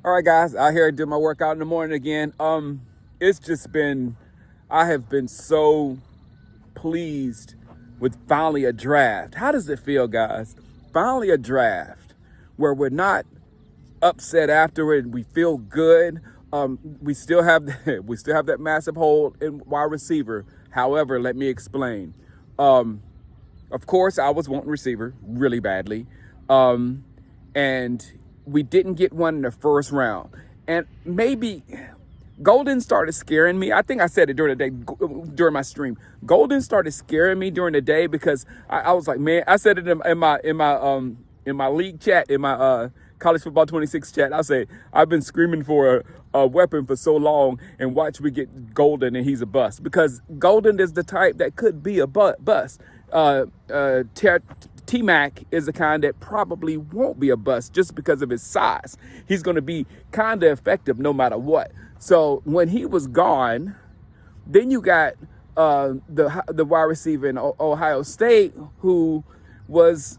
All right, guys, out here doing my workout in the morning again. It's just been, I have been so pleased with finally a draft. How does it feel, guys? Finally a draft where we're not upset after it. We feel good. We still have we still have that massive hole in wide receiver. However, let me explain. Of course, I was wanting receiver really badly. And we didn't get one in the first round. And maybe Golden started scaring me. I think I said it during the day, during my stream. Golden started scaring me during the day because I was like, man, I said it in my league chat, in my college football 26 chat. I say I've been screaming for a weapon for so long, and watch we get Golden and he's a bust, because Golden is the type that could be a bust. T-Mac is the kind that probably won't be a bust just because of his size. He's going to be kind of effective no matter what. So when he was gone, then you got the wide receiver in Ohio State, who was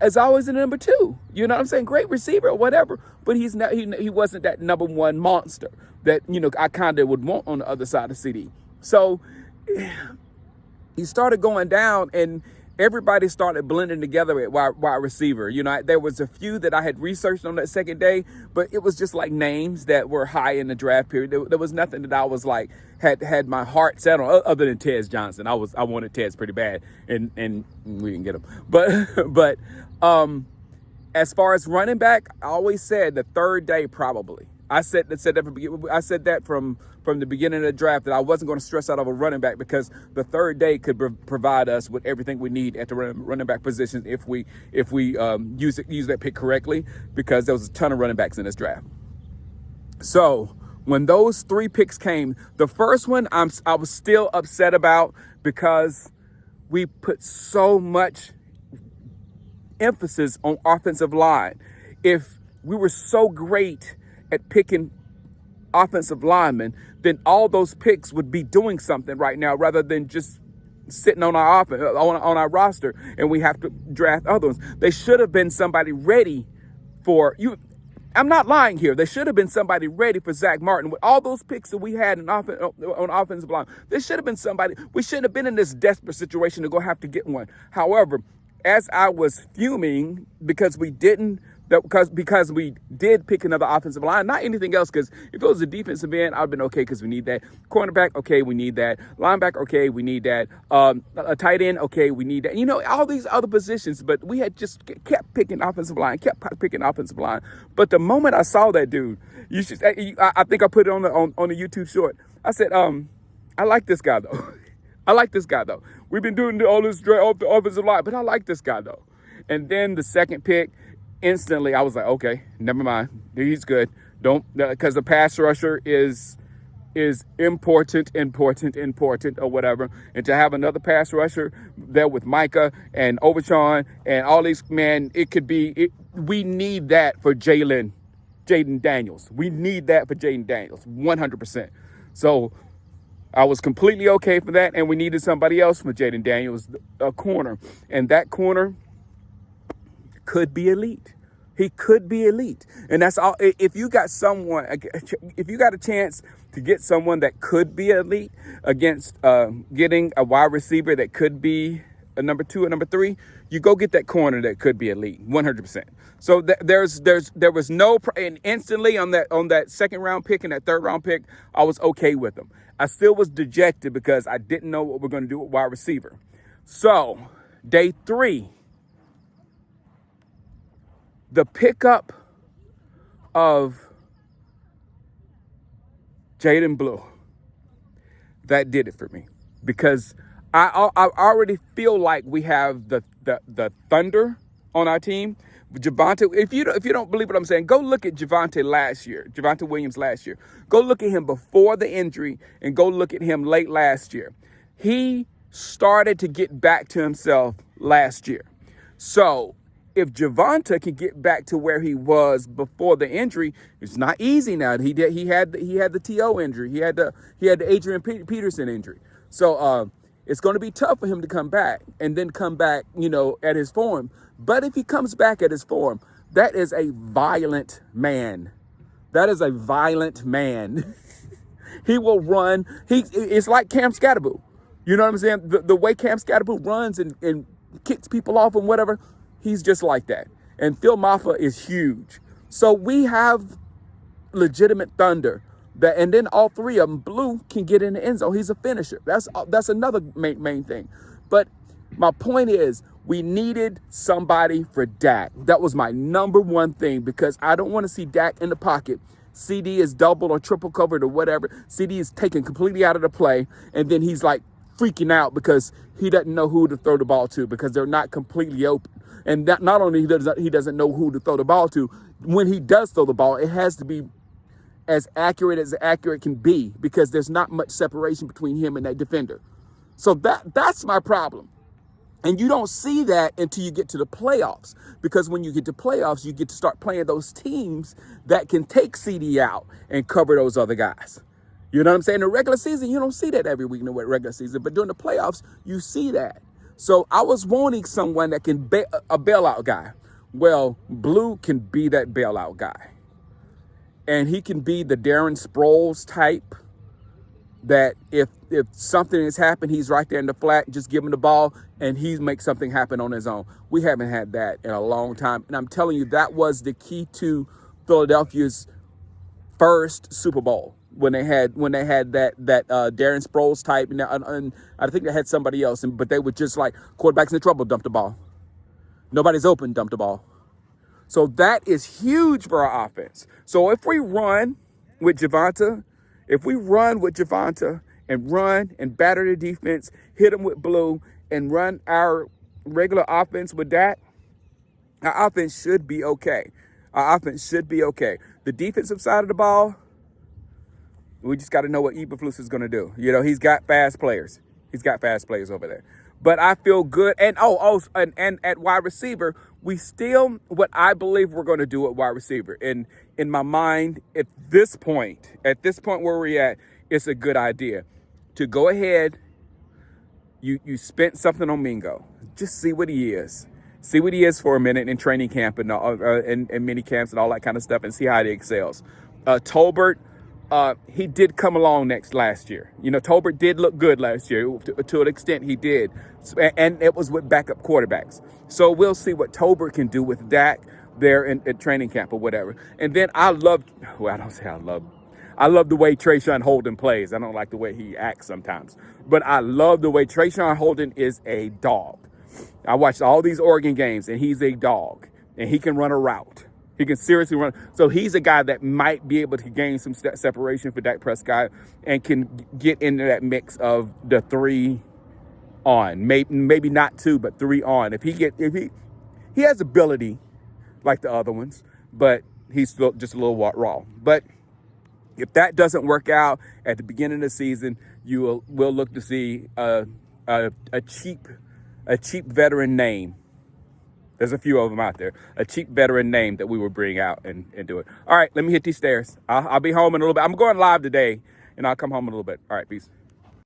as always the number two. You know what I'm saying? Great receiver or whatever, but he's not. He wasn't that number one monster that I kind of would want on the other side of CD. So he started going down, and everybody started blending together at wide receiver. There was a few that I had researched on that second day, but it was just like names that were high in the draft period. There was nothing that I was like, had my heart set on, other than Tez Johnson. I wanted Tez pretty bad, and we didn't get him. But as far as running back, I always said the third day probably. I said that from the beginning of the draft, that I wasn't going to stress out over running back, because the third day could provide us with everything we need at the running back position if we use that pick correctly, because there was a ton of running backs in this draft. So when those three picks came, the first one I was still upset about, because we put so much emphasis on offensive line. If we were so great at picking offensive linemen, then all those picks would be doing something right now, rather than just sitting on our on our roster, and we have to draft other ones. They should have been somebody ready for you. I'm not lying here. There should have been somebody ready for Zach Martin. With all those picks that we had on offensive line, there should have been somebody. We shouldn't have been in this desperate situation to go have to get one. However, as I was fuming because we didn't, because we did pick another offensive line, not anything else, because if it was a defensive end, I'd have been okay, because we need that. Cornerback, okay, we need that. Linebacker, okay, we need that. A tight end, okay, we need that. All these other positions, but we had just kept picking offensive line. But the moment I saw that dude, I think I put it on the YouTube short. I said, I like this guy though. I like this guy though. We've been doing all this off the offensive line, but I like this guy though. And then the second pick, instantly I was like, okay, never mind. He's good. Because the pass rusher is important or whatever. And to have another pass rusher there with Micah and Overshawn and all these, man, we need that for Jaden Daniels. We need that for Jaden Daniels, 100%. So I was completely okay for that, and we needed somebody else for Jaden Daniels, a corner. And that corner could be elite. He could be elite. And that's all. If you got a chance to get someone that could be elite against getting a wide receiver that could be a number 2 or number 3, you go get that corner that could be elite, 100%. So there was no, and instantly on that second round pick and that third round pick, I was okay with them. I still was dejected because I didn't know what we're going to do with wide receiver. So day 3, the pickup of Jaden Blue, that did it for me, because I already feel like we have the thunder on our team. Javonte, if you don't believe what I'm saying, go look at Javonte Williams last year. Go look at him before the injury, and go look at him late last year. He started to get back to himself last year. So if Javonte can get back to where he was before the injury, it's not easy now. He had the TO injury. He had the Adrian Peterson injury. So it's going to be tough for him to come back and then come back, at his form. But if he comes back at his form, that is a violent man. That is a violent man. He will run. It's like Cam Scatterboo. You know what I'm saying? The way Cam Scatterboo runs and kicks people off and whatever, he's just like that. And Phil Maffa is huge. So we have legitimate thunder. And then all three of them, Blue can get in the end zone. He's a finisher. That's another main thing. But my point is, we needed somebody for Dak. That was my number one thing, because I don't want to see Dak in the pocket. CD is double or triple covered or whatever. CD is taken completely out of the play, and then he's like freaking out because he doesn't know who to throw the ball to, because they're not completely open. And not only he doesn't know who to throw the ball to, when he does throw the ball, it has to be as accurate can be, because there's not much separation between him and that defender. So that's my problem. And you don't see that until you get to the playoffs, because when you get to playoffs, you get to start playing those teams that can take CD out and cover those other guys. You know what I'm saying? In the regular season, you don't see that every week in the regular season, but during the playoffs, you see that. So I was wanting someone that can be a bailout guy. Well, Blue can be that bailout guy. And he can be the Darren Sproles type, that if something has happened, he's right there in the flat, just give him the ball, and he makes something happen on his own. We haven't had that in a long time. And I'm telling you, that was the key to Philadelphia's first Super Bowl, when they had that Darren Sproles type, and I think they had somebody else, but they were just like, quarterback's in trouble, dump the ball. Nobody's open, dump the ball. So that is huge for our offense. So if we run with Javonte, and run and batter the defense, hit them with Blue, and run our regular offense with that, our offense should be okay. The defensive side of the ball, we just got to know what Eberflus is going to do. You know, he's got fast players. Over there. But I feel good. And and at wide receiver, what I believe we're going to do at wide receiver. And in my mind, at this point where we're at, it's a good idea to go ahead. You spent something on Mingo. Just see what he is. See what he is for a minute in training camp and mini camps and all that kind of stuff, and see how he excels. Tolbert, he did come along last year. You know, Tolbert did look good last year. To an extent, he did. And it was with backup quarterbacks. So we'll see what Tolbert can do with Dak there at training camp or whatever. And then I love the way Trayshawn Holden plays. I don't like the way he acts sometimes. But I love the way Trayshawn Holden is a dog. I watched all these Oregon games, and he's a dog. And he can run a route. He can seriously run. So he's a guy that might be able to gain some separation for Dak Prescott and can get into that mix of the 3 on. Maybe not 2, but 3 on. If he has ability like the other ones, but he's still just a little raw. But if that doesn't work out at the beginning of the season, we'll look to see a cheap veteran name. There's a few of them out there. A cheap veteran name that we will bring out and do it. All right, let me hit these stairs. I'll be home in a little bit. I'm going live today, and I'll come home in a little bit. All right, peace.